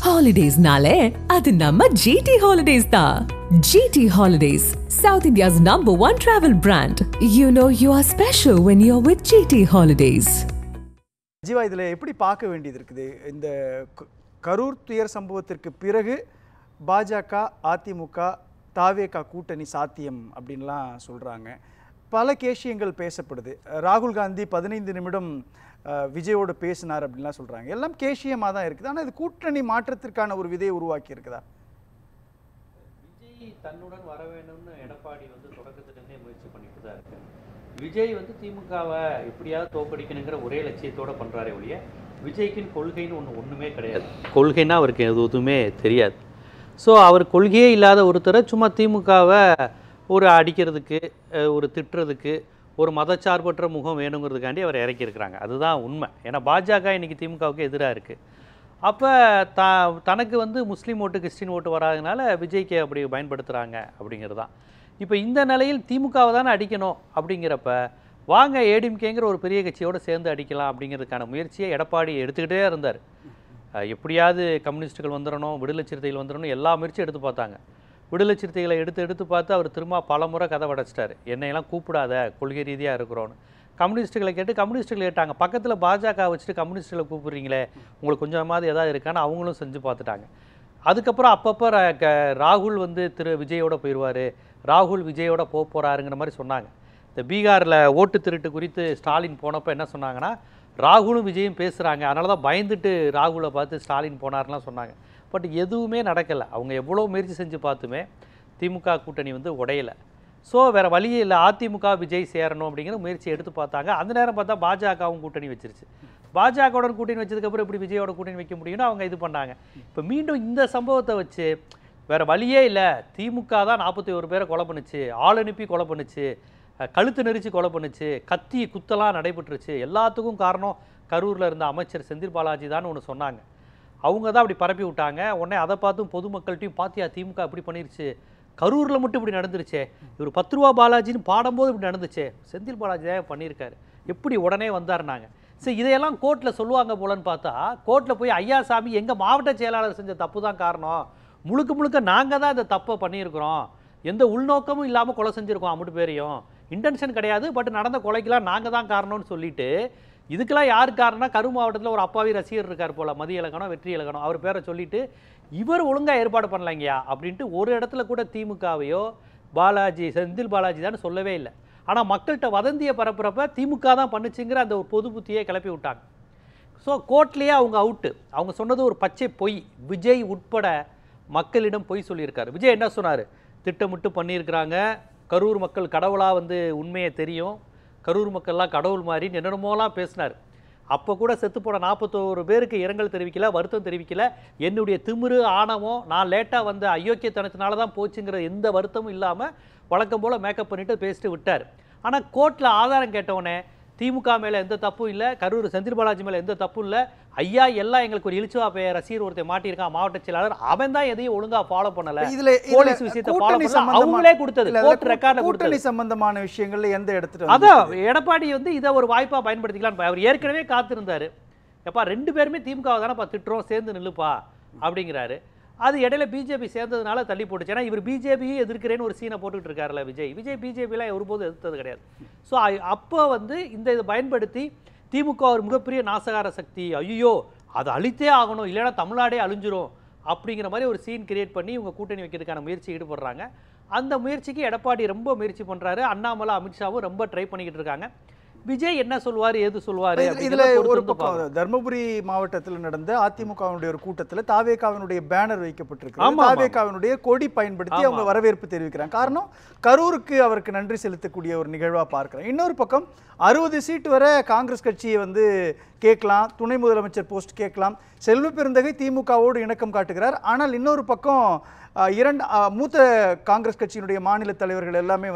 Holidays-nale, adu namma GT Holidays da. GT Holidays, South India's #1 travel brand. You know you are special when you're with GT Holidays. Jeeva, இதில் எப்படி பார்க்க வேண்டியது இருக்குது? இந்த கரூர் துயர் சம்பவத்திற்கு பிறகு பாஜக, அதிமுக, தாவேகா கூட்டணி சாத்தியம் அப்படின்லாம் சொல்கிறாங்க. பல கேஷியங்கள் பேசப்படுது. ராகுல் காந்தி 15 நிமிடம் விஜயோடு பேசினார் அப்படின்லாம் சொல்கிறாங்க. எல்லாம் கேஷியமாக தான் இருக்குது. ஆனால் இது கூட்டணி மாற்றத்திற்கான ஒரு விதையை உருவாக்கி இருக்குதா? விஜய் தன்னுடன் வர வேணும்னு எடப்பாடி தொடக்கத்திலிருந்தே முயற்சி பண்ணிட்டு தான் இருக்கு. விஜய் திமுகவை எப்படியாவது தோக்கடிக்கணுங்கிற ஒரே லட்சியத்தோடு பண்ணுறாரே ஒழிய விஜய்க்குன்னு கொள்கைன்னு ஒன்றுமே கிடையாது. கொள்கைன்னா அவருக்கு எதுவுமே தெரியாது. ஸோ அவர் கொள்கையே இல்லாத ஒருத்தரை சும்மா திமுகவை ஒரு அடிக்கிறதுக்கு, ஒரு திட்டுறதுக்கு, ஒரு மதச்சார்பற்ற முகம் வேணுங்கிறதுக்காண்டி அவர் இறக்கியிருக்கிறாங்க. அதுதான் உண்மை. ஏன்னா பாஜக இன்றைக்கி திமுகவுக்கு எதிராக இருக்குது. அப்போ தனக்கு முஸ்லீம் ஓட்டு, கிறிஸ்டின் ஓட்டு வராதனால விஜய்க்கு அப்படி பயன்படுத்துகிறாங்க அப்படிங்கிறது தான். இப்போ இந்த நிலையில் திமுகவை தானே அடிக்கணும் அப்படிங்கிறப்ப வாங்க ஏடிஎம்கேங்கிற ஒரு பெரிய கட்சியோடு சேர்ந்து அடிக்கலாம் அப்படிங்கிறதுக்கான முயற்சியை எடப்பாடி எடுத்துக்கிட்டே இருந்தார். எப்படியாவது கம்யூனிஸ்ட்டுகள் வந்துடணும், விடுதலை சிறுத்தைகள் வந்துடணும், எல்லா முயற்சியும் எடுத்து பார்த்தாங்க. விடுதலை சிறுத்தைகளை எடுத்து பார்த்து அவர் திரும்ப பல முறை கதை வடைச்சிட்டார். என்னையெல்லாம் கூப்பிடாத, கொள்கை ரீதியாக இருக்கிறோன்னு. கம்யூனிஸ்ட்டுகளை கம்யூனிஸ்ட்டுகள் கேட்டாங்க, பக்கத்தில் பாஜக வச்சுட்டு கம்யூனிஸ்ட்டுகளை கூப்பிட்றீங்களே, உங்களுக்கு கொஞ்சமாவது எதாவது இருக்கான்னு அவங்களும் செஞ்சு பார்த்துட்டாங்க. அதுக்கப்புறம் அப்பப்போ ராகுல் திரு விஜயோட போயிடுவார், ராகுல் விஜயோட போகிறாருங்கிற மாதிரி சொன்னாங்க. இந்த பீகாரில் ஓட்டு திருட்டு குறித்து ஸ்டாலின் போனப்போ என்ன சொன்னாங்கன்னா, ராகுலும் விஜயும் பேசுகிறாங்க, அதனால தான் பயந்துட்டு ராகுலை பார்த்து ஸ்டாலின் போனார்லாம் சொன்னாங்க. பட் எதுவுமே நடக்கலை. அவங்க எவ்வளோ முயற்சி செஞ்சு பார்த்துமே திமுக கூட்டணி உடையலை. ஸோ வேறு வழியே இல்லை, அதிமுக விஜய் சேரணும் அப்படிங்கிற முயற்சி எடுத்து பார்த்தாங்க. அந்த நேரம் பார்த்தா பாஜகவும் கூட்டணி வச்சிருச்சு. பாஜகவுடன் கூட்டணி வச்சதுக்கப்புறம் இப்படி விஜயோட கூட்டணி வைக்க முடியும்னு அவங்க இது பண்ணாங்க. இப்போ மீண்டும் இந்த சம்பவத்தை வச்சு வேறு வழியே இல்லை, திமுக தான் 41 பேரை கொலை பண்ணுச்சு, ஆள் அனுப்பி கொலை பண்ணுச்சு, கழுத்து நெரிச்சு கொலை பண்ணுச்சு, கத்தி குத்தலாம் நடைபெற்றுச்சு, எல்லாத்துக்கும் காரணம் கரூரில் இருந்த அமைச்சர் செந்தில் பாலாஜி தான் ஒன்று சொன்னாங்க. அவங்க தான் அப்படி பரப்பி விட்டாங்க. உடனே அதை பார்த்தும் பொதுமக்கள்கிட்டையும் பார்த்தியா திமுக இப்படி பண்ணிருச்சு, கரூரில் மட்டும் இப்படி நடந்துருச்சே, இவர் 10 ரூபா பாலாஜின்னு பாடும்போது இப்படி நடந்துச்சே, செந்தில் பாலாஜி தான் பண்ணியிருக்காரு, எப்படி உடனே வந்தாருனாங்க. சரி, இதையெல்லாம் கோர்ட்டில் சொல்லுவாங்க போலன்னு பார்த்தா கோர்ட்டில் போய் ஐயா சாமி எங்கள் மாவட்ட செயலாளர் செஞ்ச தப்பு தான் காரணம், முழுக்க நாங்கள் தான் இந்த தப்பை பண்ணியிருக்கிறோம், எந்த உள்நோக்கமும் இல்லாமல் கொலை செஞ்சுருக்கோம், அம்பிட்டு பேரையும் இன்டென்ஷன் கிடையாது, பட் நடந்த கொலைக்கெல்லாம் நாங்கள் தான் காரணம்னு சொல்லிட்டு, இதுக்கெல்லாம் யார் காரணம்னா கரூர் மாவட்டத்தில் ஒரு அப்பாவி ரசிகர் இருக்கார் போல், மதிய இலக்கணம் வெற்றி இலக்கணம், அவர் பேரை சொல்லிட்டு இவர் ஒழுங்காக ஏற்பாடு பண்ணலாங்கயா அப்படின்ட்டு ஒரு இடத்துல கூட திமுகவையோ பாலாஜி செந்தில் பாலாஜி தான் சொல்லவே இல்லை. ஆனால் மக்கள்கிட்ட வதந்தியை பரப்புறப்ப திமுக தான் பண்ணுச்சுங்கிற அந்த ஒரு பொது புத்தியை கிளப்பி விட்டாங்க. ஸோ கோர்ட்லேயே அவங்க அவுட்டு. அவங்க சொன்னது ஒரு பச்சை பொய். விஜய் உட்பட மக்களிடம் பொய் சொல்லியிருக்காரு. விஜய் என்ன சொன்னார், திட்டமிட்டு பண்ணியிருக்கிறாங்க, கரூர் மக்கள் கடவுளாக உண்மையை தெரியும், கரூர் மக்கள்லாம் கடவுள் மாதிரி என்னென்னமோலாம் பேசினார். அப்போ கூட செத்துப்போன 41 பேருக்கு இரங்கல் தெரிவிக்கல, வருத்தம் தெரிவிக்கல. என்னுடைய திமிரு ஆணவம், நான் லேட்டாக அயோக்கியத்தனத்தினால தான் போச்சுங்கிற எந்த வருத்தமும் இல்லாமல் வழக்கம் போல் மேக்கப் பண்ணிவிட்டு பேசிட்டு விட்டார். ஆனால் கோர்ட்டில் ஆதாரம் கேட்டவுடனே திமுக மேலே எந்த தப்பும் இல்லை, கரூர் செந்தில் பாலாஜி மேலே எந்த தப்பும் இல்லை, ஐயா எல்லாம் எங்களுக்கு ஒரு இழிச்சுவா ரசிகர் ஒருத்தர் மாட்டியிருக்கான் மாவட்ட செயலாளர், அவன் தான் எதையும் ஒழுங்காக ஃபாலோ பண்ணலை, போலீஸ் விஷயத்தை ஃபாலோ பண்ணல, அவங்களே கொடுத்தது கோர்ட் ரெக்கார்டில் கொடுத்தது. சம்பந்தமான விஷயங்கள்ல எந்த இடத்துல அதான் எடப்பாடி இதை ஒரு வாய்ப்பாக பயன்படுத்திக்கலாம். அவர் ஏற்கனவே காத்திருந்தார், எப்பா 2 பேருமே திமுகவை தானே திட்டுறோம், சேர்ந்து நில்லுப்பா அப்படிங்கிறாரு. அது இடையில பிஜேபி சேர்ந்ததுனால தள்ளி போட்டுச்சு. ஏன்னா இவர் பிஜேபியை எதிர்க்கிறேன்னு ஒரு சீனை போட்டுக்கிட்டு இருக்காருல்ல விஜய் பிஜேபியெலாம் ஒருபோது எதிர்த்தது கிடையாது. ஸோ அப்போ இதை பயன்படுத்தி திமுக ஒரு மிகப்பெரிய நாசகார சக்தி, ஐயோ அதை அழித்தே ஆகணும், இல்லைன்னா தமிழ்நாடே அழிஞ்சிரும் அப்படிங்கிற மாதிரி ஒரு சீன் கிரியேட் பண்ணி இவங்க கூட்டணி வைக்கிறதுக்கான முயற்சி ஈடுபடுறாங்க. அந்த முயற்சிக்கு எடப்பாடி ரொம்ப முயற்சி பண்ணுறாரு, அண்ணாமலை அமித்ஷாவும் ரொம்ப ட்ரை பண்ணிக்கிட்டு இருக்காங்க. விஜய் என்ன சொல்வார், ஏது சொல்வார்? இதுல ஒரு பக்கம் தர்மபுரி மாவட்டத்தில் நடந்த அதிமுகவினுடைய ஒரு கூட்டத்தில் தாவேகாவினுடைய பேனர் வைக்கப்பட்டிருக்கு. தாவேகாவினுடைய கொடி பயன்படுத்தி அவங்க வரவேற்பு தெரிவிக்கிறாங்க. காரணம் கரூருக்கு அவருக்கு நன்றி செலுத்தக்கூடிய ஒரு நிகழ்வா பார்க்கிறேன். இன்னொரு பக்கம் 60 சீட் வரை காங்கிரஸ் கட்சியை கேட்கலாம், துணை முதலமைச்சர் போஸ்ட் கேட்கலாம். செல்வ பெருந்தகை திமுகவோடு இணக்கம் காட்டுகிறார். ஆனால் இன்னொரு பக்கம் மூத்த காங்கிரஸ் கட்சியினுடைய மாநில தலைவர்கள் எல்லாமே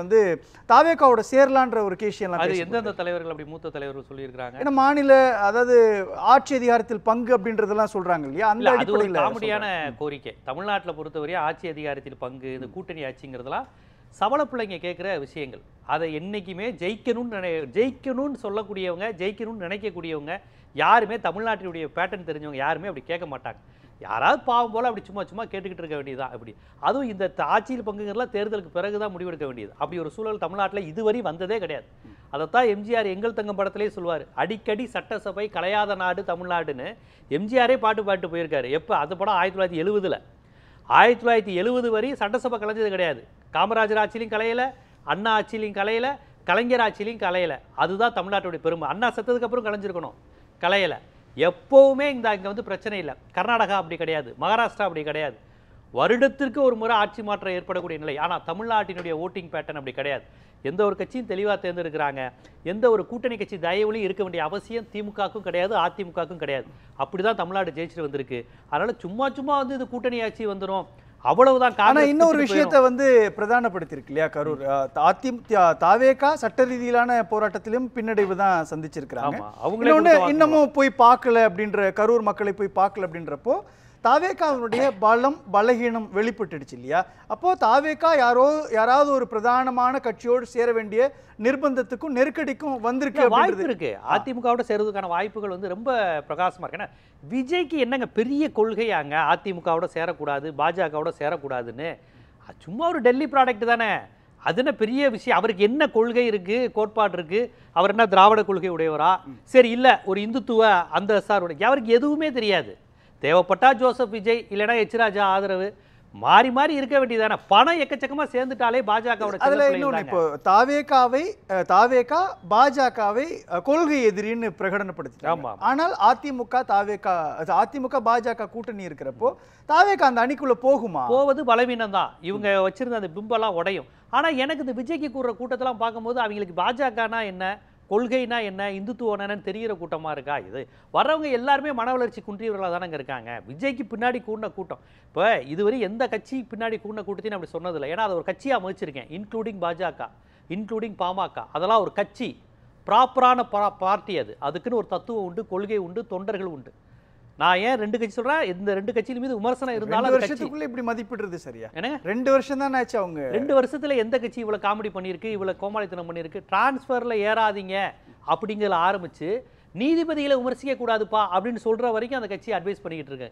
தாவேகாவோட சேரலான்ற ஒரு கேஷியெல்லாம் எந்தெந்த தலைவர்கள் அப்படி மூத்த தலைவர்கள் சொல்லியிருக்காங்க. ஏன்னா மாநில அதாவது ஆட்சி அதிகாரத்தில் பங்கு அப்படின்றதெல்லாம் சொல்றாங்க இல்லையா, அந்த அடிப்படையில் காமெடியான கோரிக்கை. தமிழ்நாட்டில் பொறுத்தவரை ஆட்சி அதிகாரத்தில் பங்கு, இந்த கூட்டணி ஆட்சிங்கிறதுலாம் சவள பிள்ளைங்க கேட்குற விஷயங்கள். அதை என்றைக்குமே ஜெயிக்கணும்னு சொல்லக்கூடியவங்க, ஜெயிக்கணும்னு நினைக்கக்கூடியவங்க யாருமே தமிழ்நாட்டினுடைய பேட்டர்ன் தெரிஞ்சவங்க யாருமே அப்படி கேட்க மாட்டாங்க. யாராவது பாவம் போல் அப்படி சும்மா சும்மா கேட்டுக்கிட்டு இருக்க வேண்டியதுதான். அப்படி அதுவும் இந்த ஆட்சியில் பங்குங்கிறலாம் தேர்தலுக்கு பிறகு தான் முடிவெடுக்க வேண்டியது. அப்படி ஒரு சூழல் தமிழ்நாட்டில் இதுவரை வந்ததே கிடையாது. அதைத்தான் எம்ஜிஆர் எங்கள் தங்கம் படத்திலே சொல்லுவார், அடிக்கடி சட்டசபை கலையாத நாடு தமிழ்நாடுன்னு எம்ஜிஆரே பாட்டு போயிருக்காரு. எப்போ? அந்த படம் 1970. 1970 வரை சட்டசபை கலைஞ்சது கிடையாது. காமராஜர் ஆட்சியிலையும் கலையலை, அண்ணா ஆட்சியிலையும் கலையலை, கலைஞர் ஆட்சியிலையும் கலையலை. அதுதான் தமிழ்நாட்டுடைய பெருமை. அண்ணா செத்ததுக்கு அப்புறம் கலைஞ்சிருக்கணும், கலையலை. எப்போவுமே இங்கே வந்து பிரச்சனை இல்லை. கர்நாடகா அப்படி கிடையாது, மகாராஷ்டிரா அப்படி கிடையாது. வருடத்திற்கு ஒரு முறை ஆட்சி மாற்றம் ஏற்படக்கூடிய நிலை. ஆனால் தமிழ்நாட்டினுடைய ஓட்டிங் பேட்டர்ன் அப்படி கிடையாது. எந்த ஒரு கட்சியும் தெளிவாக தேர்ந்தெடுக்கிறாங்க. எந்த ஒரு கூட்டணி கட்சி தயவுலையும் இருக்க வேண்டிய அவசியம் திமுகவுக்கும் கிடையாது, அதிமுகவுக்கும் கிடையாது. அப்படி தான் தமிழ்நாடு ஜெயிச்சுட்டு வந்திருக்கு. அதனால் சும்மா சும்மா வந்து இது கூட்டணி ஆட்சி வந்துடும் அவ்வளவுதான். ஆனால் இன்னொரு விஷயத்தை வந்து பிரதானப்படுத்தியிருக்கு இல்லையா கரூர்? தாவேகா சட்ட ரீதியிலான போராட்டத்திலும் பின்னடைவு தான் சந்திச்சிருக்கிறாங்க. இன்னமும் போய் பார்க்கல அப்படின்ற, கரூர் மக்களை போய் பார்க்கல அப்படின்றப்போ தாவேகாவினுடைய பலம் பலகீனம் வெளிப்பட்டுடுச்சு இல்லையா? அப்போ தாவேகா யாராவது ஒரு பிரதானமான கட்சியோடு சேர வேண்டிய நிர்பந்தத்துக்கும் நெருக்கடிக்கும் வந்திருக்கு. வாய்ப்பு இருக்கு. அதிமுகவோட சேர்றதுக்கான வாய்ப்புகள் வந்து ரொம்ப பிரகாசமா இருக்கு. ஏன்னா விஜய்க்கு என்னங்க பெரிய கொள்கையாங்க அதிமுகவோட சேரக்கூடாது, பாஜகவோட சேரக்கூடாதுன்னு? சும்மா ஒரு டெல்லி ப்ராடக்ட் தானே. அது என்ன பெரிய விஷயம்? அவருக்கு என்ன கொள்கை இருக்கு, கோட்பாடு இருக்கு? அவர் என்ன திராவிட கொள்கை உடையவரா? சரி, இல்லை ஒரு இந்துத்துவ அந்த சாருடைய, அவருக்கு எதுவுமே தெரியாது. தேவைப்பட்டா ஜோசப் விஜய், இல்லைன்னா எச் ராஜா ஆதரவு, மாறி மாறி இருக்க வேண்டியதானே. பணம் எக்கச்சக்கமா சேர்ந்துட்டாலே பாஜகவோட. அதுல இன்னொன்று, இப்போ தாவேகா பாஜகவை கொள்கை எதிரின்னு பிரகடனப்படுத்திட்டாங்க. ஆனால் அதிமுக பாஜக கூட்டணி இருக்கிறப்போ தாவேகா அந்த அணிக்குள்ள போவது பலவீனம் தான். இவங்க வச்சிருந்த அந்த பிம்பெல்லாம் உடையும். ஆனா எனக்கு இந்த விஜய்க்கு கூடுற கூட்டத்தெல்லாம் பார்க்கும்போது அவங்களுக்கு பாஜகனா என்ன, கொள்கைனா என்ன, இந்துத்துவன்னு தெரிகிற கூட்டமாக இருக்கா? இது வர்றவங்க எல்லாருமே மன வளர்ச்சி குன்றியவர்களாக தானங்க இருக்காங்க. விஜய்க்கு பின்னாடி கூடின கூட்டம். இப்போ இதுவரை எந்த கட்சி பின்னாடி கூடின கூட்டத்தையும் அப்படி சொன்னதில்லை. ஏன்னா அதை ஒரு கட்சியாக அமைச்சிருக்கேன், இன்க்ளூடிங் பாஜக, இன்க்ளூடிங் பாமக. அதெல்லாம் ஒரு கட்சி, ப்ராப்பரான பார்ட்டி. அதுக்குன்னு ஒரு தத்துவம் உண்டு, கொள்கை உண்டு, தொண்டர்கள் உண்டு. நான் ஏன் 2 கட்சி சொல்றேன்? இந்த 2 கட்சியில மீது விமர்சனம் இருந்தாலும் 2 வருஷத்துக்குள்ள இப்படி மதிப்பிடுறது சரியா? ஏன்னா 2 வருஷம் தான் ஆச்சு. அவங்க 2 வருஷத்துல எந்த கட்சி இவ்வளவு காமெடி பண்ணிருக்கு, இவ்வளவு கோமாளித்தனம் பண்ணிருக்கு? டிரான்ஸ்ஃபர்ல ஏறாதீங்க அப்படிங்கிற ஆரம்பிச்சு நீதிபதிகளை விமர்சிக்க கூடாதுப்பா அப்படின்னு சொல்ற வரைக்கும் அந்த கட்சி அட்வைஸ் பண்ணிக்கிட்டு இருக்கு.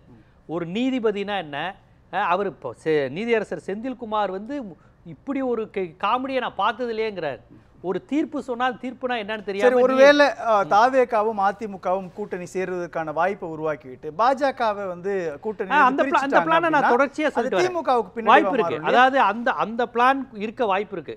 ஒரு நீதிபதினா என்ன? அவர் இப்போ நீதியரசர் செந்தில்குமார் வந்து இப்படி ஒரு காமெடியை நான் பார்த்ததில்லையேங்கிறார். ஒரு தீர்ப்பு சொன்னால் தீர்ப்புனா என்னன்னு தெரியாது. ஒருவேளை தாவேகாவும் அதிமுகவும் கூட்டணி சேர்வதற்கான வாய்ப்பை உருவாக்கிட்டு பாஜகவை வந்து கூட்டணி அந்த பிளானை நான் தொடர்ச்சியா சொல்லிட்டு திமுகவுக்கு வாய்ப்பு இருக்கு. அதாவது அந்த பிளான் இருக்க வாய்ப்பு இருக்கு.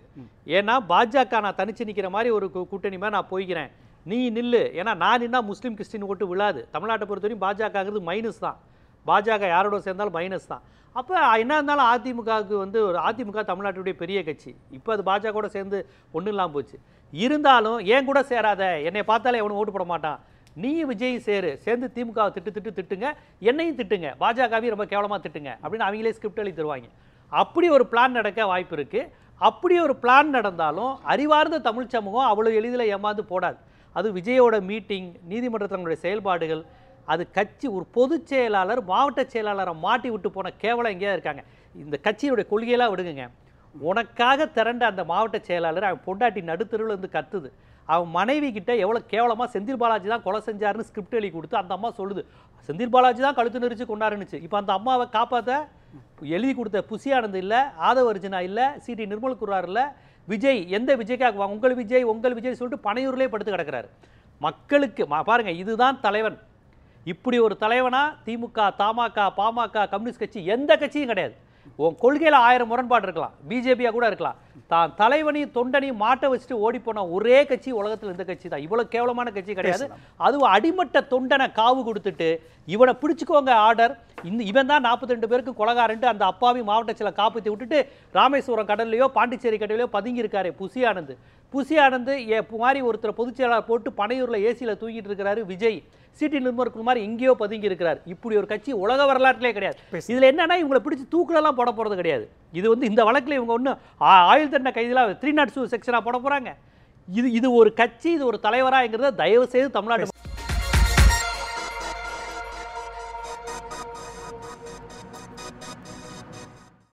ஏன்னா பாஜக நான் தனிச்சு நிக்கிற மாதிரி ஒரு கூட்டணி மாதிரி நான் போய்க்கிறேன், நீ நில்லு. ஏன்னா நான் நின்னா முஸ்லீம் கிறிஸ்டின் ஓட்டு விழாது. தமிழ்நாட்டை பொறுத்தவரைக்கும் பாஜகங்கிறது மைனஸ் தான். பாஜக யாரோட சேர்ந்தாலும் மைனஸ் தான். அப்போ என்ன இருந்தாலும் அதிமுகவுக்கு வந்து ஒரு அதிமுக தமிழ்நாட்டுடைய பெரிய கட்சி. இப்போ அது பாஜகவோட சேர்ந்து ஒன்றும் இல்லாமல் போச்சு. இருந்தாலும் ஏன் கூட சேராத, என்னை பார்த்தாலே எவனும் ஓட்டு போட மாட்டான், நீ விஜய் சேர்ந்து திமுகவை திட்டுங்க, என்னையும் திட்டுங்க, பாஜகவையும் ரொம்ப கேவலமாக திட்டுங்க அப்படின்னு அவங்களே ஸ்கிரிப்ட் எழுதி தருவாங்க. அப்படி ஒரு பிளான் நடக்க வாய்ப்பு இருக்குது. அப்படி ஒரு பிளான் நடந்தாலும் அறிவார்ந்த தமிழ் சமூகம் அவ்வளோ எளிதில் ஏமாந்து போடாது. அது விஜயோட மீட்டிங், நீதிமன்றத்தினுடைய செயல்பாடுகள், அது கட்சி ஒரு பொதுச் செயலாளர் மாவட்ட செயலாளரை மாட்டி விட்டு போன கேவலம் எங்கேயா இருக்காங்க. இந்த கட்சியினுடைய கொள்கையெல்லாம் விடுங்க. உனக்காக திரண்ட அந்த மாவட்ட செயலாளர் அவன் பொண்டாட்டி நடுத்தருவில் இருந்து கத்துது. அவன் மனைவி கிட்ட எவ்வளோ கேவலமாக செந்தில் பாலாஜி தான் கொலை செஞ்சாருன்னு ஸ்கிரிப்ட் எழுதி கொடுத்து அந்த அம்மா சொல்லுது, செந்தில் பாலாஜி தான் கழுத்து நெரிச்சு கொண்டாருன்னுச்சு. இப்போ அந்த அம்மாவை காப்பாற்ற எழுதி கொடுத்த புசி ஆனந்த் இல்லை, ஆதவ அர்ஜுனா இல்லை, சிடி நிர்மல் குரார் இல்லை, விஜய் எந்த விஜய்க்காக உங்கள் விஜய் சொல்லிட்டு பனையூர்லேயே படுத்து கிடக்கிறாரு. மக்களுக்கு பாருங்க, இதுதான் தலைவன். இப்படி ஒரு தலைவனா திமுக, தமாக, பாமக, கம்யூனிஸ்ட் கட்சி எந்த கட்சியும் கிடையாது. உன் கொள்கையில் 1000 முரண்பாடு இருக்கலாம், பிஜேபியா கூட இருக்கலாம், தான் தலைவனையும் தொண்டனையும் மாட்ட வச்சுட்டு ஓடி போன ஒரே கட்சி உலகத்தில் இந்த கட்சி தான். இவ்வளவு கேவலமான கட்சி கிடையாது. அதுவும் அடிமட்ட தொண்டனை காவு கொடுத்துட்டு இவனை பிடிச்சுக்கோங்க ஆர்டர், இவன் தான் 42 பேருக்கு கொலகாரன்ட்டு அந்த அப்பாவி மாவட்ட சில காப்பாற்றி விட்டுட்டு ராமேஸ்வரம் கடல்லையோ பாண்டிச்சேரி கடலையோ பதுங்கி இருக்காரு புசி ஆனந்த் மாதிரி ஒருத்தர் பொதுச் செயலாளர் போட்டு பனையூர்ல ஏசியில் தூங்கிட்டு இருக்கிறாரு. விஜய் சிடி நிர்மல் மாதிரி எங்கேயோ பதுங்கி இருக்கிறார். இப்படி ஒரு கட்சி உலக வரலாற்றிலே கிடையாது. இதுல என்னன்னா இவங்களை பிடிச்சி தூக்கிலெல்லாம் போட போறது கிடையாது. இது வந்து இந்த வழக்கில் இவங்க ஒன்றும் ஆயுள் தண்டனை கைதில் 302 செக்ஷனாக போட போறாங்க. இது ஒரு கட்சி, இது ஒரு தலைவராங்கிறத தயவு செய்து தமிழ்நாடு